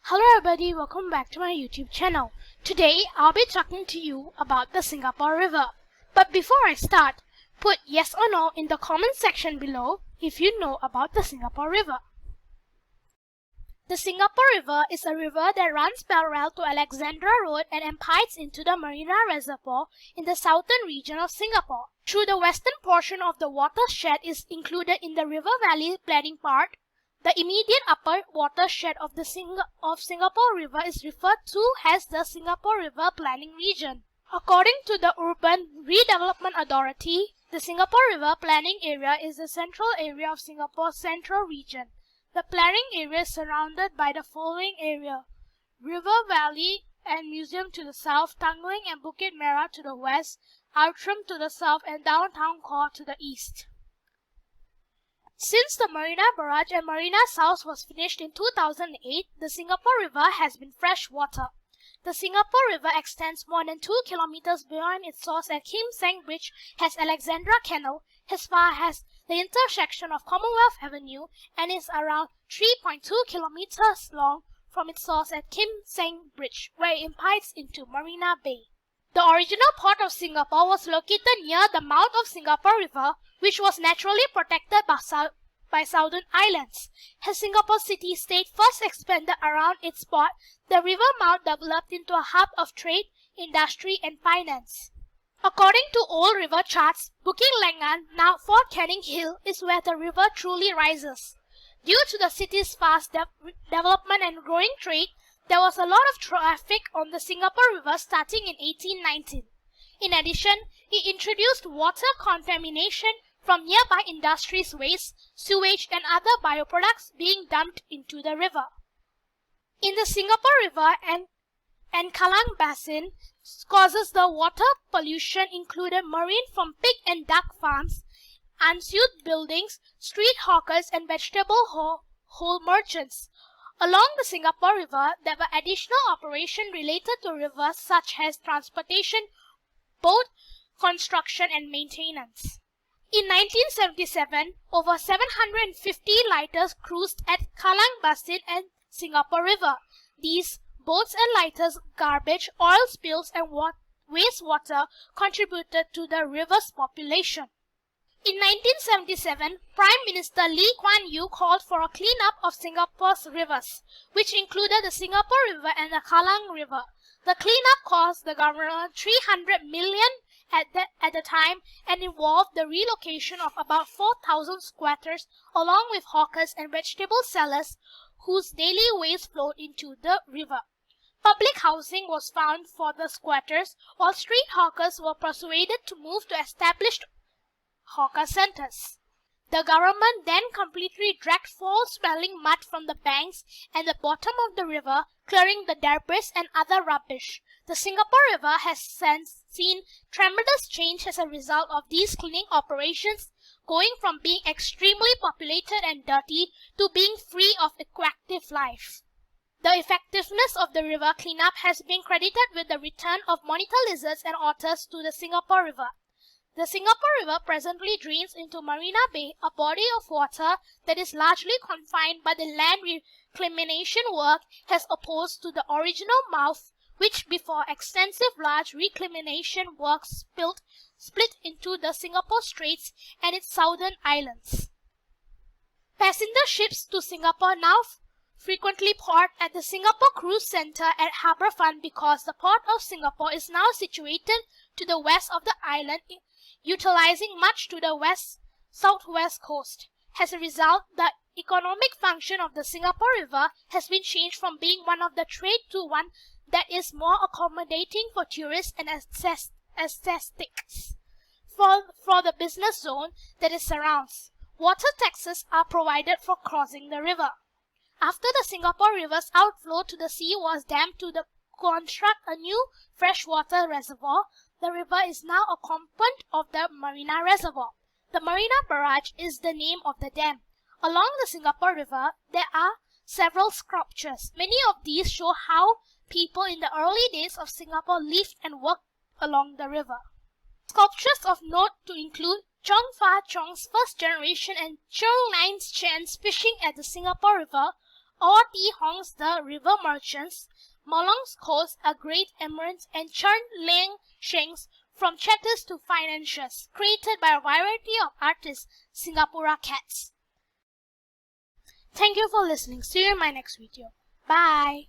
Hello everybody, welcome back to my YouTube channel. Today I'll be talking to you about the Singapore River. But before I start, put yes or no in the comment section below if you know about the Singapore River. The Singapore River is a river that runs parallel to Alexandra Road and empties into the Marina Reservoir in the southern region of Singapore. Through the western portion of the watershed is included in the River Valley Planning Part. The immediate upper watershed of the Singapore River is referred to as the Singapore River Planning Region. According to the Urban Redevelopment Authority, the Singapore River Planning Area is the central area of Singapore's central region. The planning area is surrounded by the following area: River Valley and Museum to the south, Tanglin and Bukit Merah to the west, Outram to the south, and Downtown Core to the east. Since the Marina Barrage and Marina South was finished in 2008, the Singapore River has been fresh water. The Singapore River extends more than 2 kilometers beyond its source at Kim Seng Bridge, has Alexandra Canal, as far as the intersection of Commonwealth Avenue, and is around 3.2 kilometers long from its source at Kim Seng Bridge, where it empties into Marina Bay. The original port of Singapore was located near the mouth of Singapore River, which was naturally protected by Southern Islands. As Singapore city-state first expanded around its port, the river mouth developed into a hub of trade, industry, and finance. According to old river charts, Bukit Lengan, now Fort Canning Hill, is where the river truly rises. Due to the city's fast development and growing trade, there was a lot of traffic on the Singapore River starting in 1819. In addition, it introduced water contamination from nearby industries' waste, sewage, and other bioproducts being dumped into the river. In the Singapore River and Kallang Basin causes the water pollution included marine from pig and duck farms, unused buildings, street hawkers, and vegetable whole merchants. Along the Singapore River, there were additional operations related to rivers such as transportation, boat construction, and maintenance. In 1977, over 750 lighters cruised at Kallang Basin and Singapore River. These boats and lighters' garbage, oil spills, and wastewater contributed to the river's population. In 1977, Prime Minister Lee Kuan Yew called for a clean-up of Singapore's rivers, which included the Singapore River and the Kallang River. The clean-up cost the government 300 million at the time and involved the relocation of about 4,000 squatters along with hawkers and vegetable sellers whose daily waste flowed into the river. Public housing was found for the squatters, while street hawkers were persuaded to move to established hawker centers. The government then completely dragged foul-smelling mud from the banks and the bottom of the river, clearing the debris and other rubbish. The Singapore River has since seen tremendous change as a result of these cleaning operations, going from being extremely populated and dirty to being free of aquatic life. The effectiveness of the river cleanup has been credited with the return of monitor lizards and otters to the Singapore River. The Singapore River presently drains into Marina Bay, a body of water that is largely confined by the land reclamation work as opposed to the original mouth, which before extensive large reclamation works split into the Singapore Straits and its southern islands. Passenger ships to Singapore now frequently port at the Singapore Cruise Centre at Harbourfront because the Port of Singapore is now situated to the west of the island, utilizing much to the southwest coast. As a result, the economic function of the Singapore River has been changed from being one of the trade to one that is more accommodating for tourists and aesthetics. For the business zone that it surrounds, water taxes are provided for crossing the river. After the Singapore River's outflow to the sea was dammed to construct a new freshwater reservoir, the river is now a component of the Marina Reservoir. The Marina Barrage is the name of the dam. Along the Singapore River, there are several sculptures. Many of these show how people in the early days of Singapore lived and worked along the river. Sculptures of note to include Chong Fah Chong's first generation and Cheung Nine Chen's fishing at the Singapore River, Awati Hongs the river merchants, Molong's Coast a great emerald, and Chern Leng Shengs from chapters to financiers, created by a variety of artists, Singapura Cats. Thank you for listening. See you in my next video. Bye.